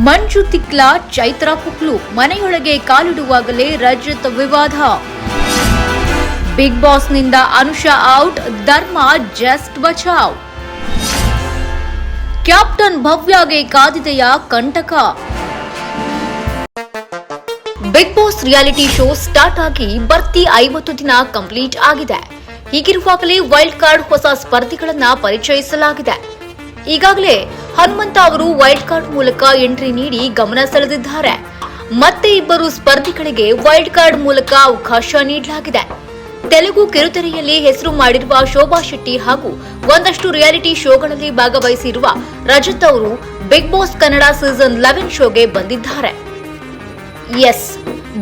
ಮಂಜು ತಿಕ್ಲಾ ಚೈತ್ರ ಪುಕ್ಲು ಮನೆಯೊಳಗೆ ಕಾಲಿಡುವಾಗಲೇ ರಜತ್ ವಿವಾದ. ಬಿಗ್ ಬಾಸ್ನಿಂದ ಅನುಷಾ ಔಟ್, ಧರ್ಮ ಜಸ್ಟ್ ಬಚಾವ್. ಕ್ಯಾಪ್ಟನ್ ಭವ್ಯಾಗೆ ಕಾದಿದೆಯ ಕಂಟಕ. Bigg Boss reality show start ಆಗಿ ಬರ್ತಿ 50 ದಿನ ಕಂಪ್ಲೀಟ್ ಆಗಿದೆ. ಹೀಗಿರುವಾಗಲೇ ವೈಲ್ಡ್ ಕಾರ್ಡ್ ಹೊಸ ಸ್ಪರ್ಧಿಗಳನ್ನ ಪರಿಚಯಿಸಲಾಗಿದೆ. ಈಗಾಗಲೇ ಹನುಮಂತ ಅವರು ವೈಲ್ಡ್ ಕಾರ್ಡ್ ಮೂಲಕ ಎಂಟ್ರಿ ನೀಡಿ ಗಮನ ಸೆಳೆದಿದ್ದಾರೆ. ಮತ್ತೆ ಇಬ್ಬರು ಸ್ಪರ್ಧಿಗಳಿಗೆ ವೈಲ್ಡ್ ಕಾರ್ಡ್ ಮೂಲಕ ಅವಕಾಶ ನೀಡಲಾಗಿದೆ. ತೆಲುಗು ಕಿರುತೆರೆಯಲ್ಲಿ ಹೆಸರು ಮಾಡಿರುವ ಶೋಭಾ ಶೆಟ್ಟಿ ಹಾಗೂ ಒಂದಷ್ಟು ರಿಯಾಲಿಟಿ ಶೋಗಳಲ್ಲಿ ಭಾಗವಹಿಸಿರುವ ರಜತ್ ಅವರು ಬಿಗ್ ಬಾಸ್ ಕನ್ನಡ ಸೀಸನ್ 11 ಶೋಗೆ ಬಂದಿದ್ದಾರೆ. ಎಸ್,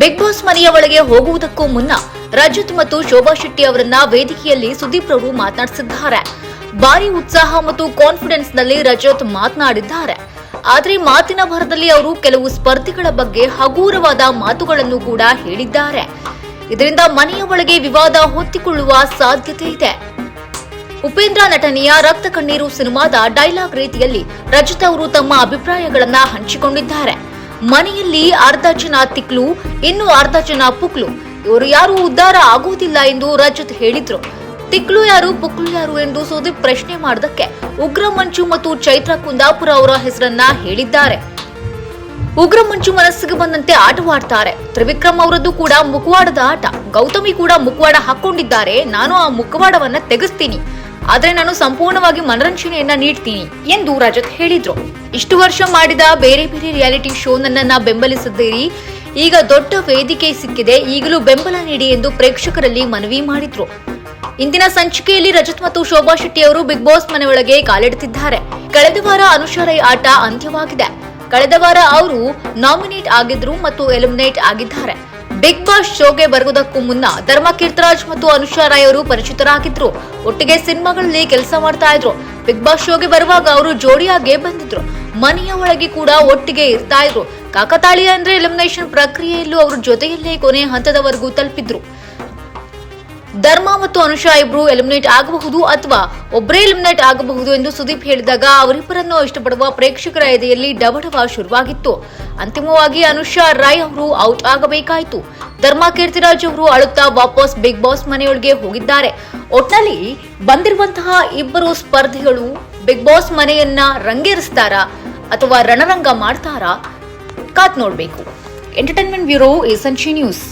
ಬಿಗ್ ಬಾಸ್ ಮನೆಯ ಒಳಗೆ ಹೋಗುವುದಕ್ಕೂ ಮುನ್ನ ರಜತ್ ಮತ್ತು ಶೋಭಾ ಶೆಟ್ಟಿ ಅವರನ್ನ ವೇದಿಕೆಯಲ್ಲಿ ಸುದೀಪ್ ಅವರು ಮಾತನಾಡಿಸಿದ್ದಾರೆ. ಭಾರಿ ಉತ್ಸಾಹ ಮತ್ತು ಕಾನ್ಫಿಡೆನ್ಸ್ ನಲ್ಲಿ ರಜತ್ ಮಾತನಾಡಿದ್ದಾರೆ. ಆದರೆ ಮಾತಿನ ಭರದಲ್ಲಿ ಅವರು ಕೆಲವು ಸ್ಪರ್ಧಿಗಳ ಬಗ್ಗೆ ಹಗೂರವಾದ ಮಾತುಗಳನ್ನು ಕೂಡ ಹೇಳಿದ್ದಾರೆ. ಇದರಿಂದ ಮನೆಯ ಒಳಗೆ ವಿವಾದ ಹೊತ್ತಿಕೊಳ್ಳುವ ಸಾಧ್ಯತೆ ಇದೆ. ಉಪೇಂದ್ರ ನಟನೆಯ ರಕ್ತ ಕಣ್ಣೀರು ಸಿನಿಮಾದ ಡೈಲಾಗ್ ರೀತಿಯಲ್ಲಿ ರಜತ್ ಅವರು ತಮ್ಮ ಅಭಿಪ್ರಾಯಗಳನ್ನ ಹಂಚಿಕೊಂಡಿದ್ದಾರೆ. ಮನೆಯಲ್ಲಿ ಅರ್ಧ ಜನ ತಿಕ್ಲು, ಇನ್ನು ಅರ್ಧ ಜನ ಪುಕ್ಲು. ಇವರು ಯಾರು ಉದ್ಧಾರ ಆಗುವುದಿಲ್ಲ ಎಂದು ರಜತ್ ಹೇಳಿದ್ರು. ತಿಕ್ಲು ಯಾರು, ಪುಕ್ಲು ಯಾರು ಎಂದು ಸುದೀಪ್ ಪ್ರಶ್ನೆ ಮಾಡಿದಕ್ಕೆ ಉಗ್ರ ಮಂಜು ಮತ್ತು ಚೈತ್ರ ಕುಂದಾಪುರ ಅವರ ಹೆಸರನ್ನ ಹೇಳಿದ್ದಾರೆ. ಉಗ್ರ ಮಂಜು ಮನಸ್ಸಿಗೆ ಬಂದಂತೆ ಆಟವಾಡ್ತಾರೆ. ತ್ರಿವಿಕ್ರಮ್ ಅವರದ್ದು ಕೂಡ ಮುಖವಾಡದ ಆಟ. ಗೌತಮಿ ಕೂಡ ಮುಖವಾಡ ಹಾಕೊಂಡಿದ್ದಾರೆ. ನಾನು ಆ ಮುಖವಾಡವನ್ನ ತೆಗೆಸ್ತೀನಿ, ಆದ್ರೆ ನಾನು ಸಂಪೂರ್ಣವಾಗಿ ಮನರಂಜನೆಯನ್ನ ನೀಡ್ತೀನಿ ಎಂದು ರಜತ್ ಹೇಳಿದ್ರು. ಇಷ್ಟು ವರ್ಷ ಮಾಡಿದ ಬೇರೆ ಬೇರೆ ರಿಯಾಲಿಟಿ ಶೋ ನನ್ನನ್ನ ಬೆಂಬಲಿಸಿದ್ದೀರಿ. ಈಗ ದೊಡ್ಡ ವೇದಿಕೆ ಸಿಕ್ಕಿದೆ, ಈಗಲೂ ಬೆಂಬಲ ನೀಡಿ ಎಂದು ಪ್ರೇಕ್ಷಕರಲ್ಲಿ ಮನವಿ ಮಾಡಿದ್ರು. ಇಂದಿನ ಸಂಚಿಕೆಯಲ್ಲಿ ರಜತ್ ಮತ್ತು ಶೋಭಾ ಶೆಟ್ಟಿ ಅವರು ಬಿಗ್ ಬಾಸ್ ಮನೆ ಒಳಗೆ ಕಾಲಿಡುತ್ತಿದ್ದಾರೆ. ಕಳೆದ ವಾರ ಅನುಷಾ ರೈ ಆಟ ಅಂತ್ಯವಾಗಿದೆ. ಕಳೆದ ವಾರ ಅವರು ನಾಮಿನೇಟ್ ಆಗಿದ್ರು ಮತ್ತು ಎಲಿಮಿನೇಟ್ ಆಗಿದ್ದಾರೆ. ಬಿಗ್ ಬಾಸ್ ಶೋಗೆ ಬರುವುದಕ್ಕೂ ಮುನ್ನ ಧರ್ಮ ಕೀರ್ತರಾಜ್ ಮತ್ತು ಅನುಷಾ ರೈ ಅವರು ಪರಿಚಿತರಾಗಿದ್ರು. ಒಟ್ಟಿಗೆ ಸಿನಿಮಾಗಳಲ್ಲಿ ಕೆಲಸ ಮಾಡ್ತಾ ಇದ್ರು. ಬಿಗ್ ಬಾಸ್ ಶೋಗೆ ಬರುವಾಗ ಅವರು ಜೋಡಿಯಾಗೆ ಬಂದಿದ್ರು. ಮನೆಯ ಒಳಗೆ ಕೂಡ ಒಟ್ಟಿಗೆ ಇರ್ತಾ ಇದ್ರು. ಕಾಕತಾಳೀಯ ಅಂದ್ರೆ ಎಲಿಮಿನೇಷನ್ ಪ್ರಕ್ರಿಯೆಯಲ್ಲೂ ಅವರು ಜೊತೆಯಲ್ಲೇ ಕೊನೆ ಹಂತದವರೆಗೂ ತಲುಪಿದ್ರು. ಧರ್ಮ ಮತ್ತು ಅನುಷಾ ಇಬ್ರು ಎಲಿಮಿನೇಟ್ ಆಗಬಹುದು ಅಥವಾ ಒಬ್ಬರೇ ಎಲಿಮಿನೇಟ್ ಆಗಬಹುದು ಎಂದು ಸುದೀಪ್ ಹೇಳಿದಾಗ ಅವರಿಬ್ಬರನ್ನು ಇಷ್ಟಪಡುವ ಪ್ರೇಕ್ಷಕರ ಎದೆಯಲ್ಲಿ ಡಬಡವ ಶುರುವಾಗಿತ್ತು. ಅಂತಿಮವಾಗಿ ಅನುಷಾ ರೈ ಅವರು ಔಟ್ ಆಗಬೇಕಾಯಿತು. ಧರ್ಮ ಕೀರ್ತಿರಾಜ್ ಅವರು ಅಳುತ್ತಾ ವಾಪಸ್ ಬಿಗ್ ಬಾಸ್ ಮನೆಯೊಳಗೆ ಹೋಗಿದ್ದಾರೆ. ಒಟ್ನಲ್ಲಿ ಬಂದಿರುವಂತಹ ಇಬ್ಬರು ಸ್ಪರ್ಧಿಗಳು ಬಿಗ್ ಬಾಸ್ ಮನೆಯನ್ನ ರಂಗೇರಿಸ್ತಾರಾ ಅಥವಾ ರಣರಂಗ ಮಾಡ್ತಾರಾ? ಕಾತ್ ನೋಡ್ಬೇಕು. Entertainment bureau, essential news.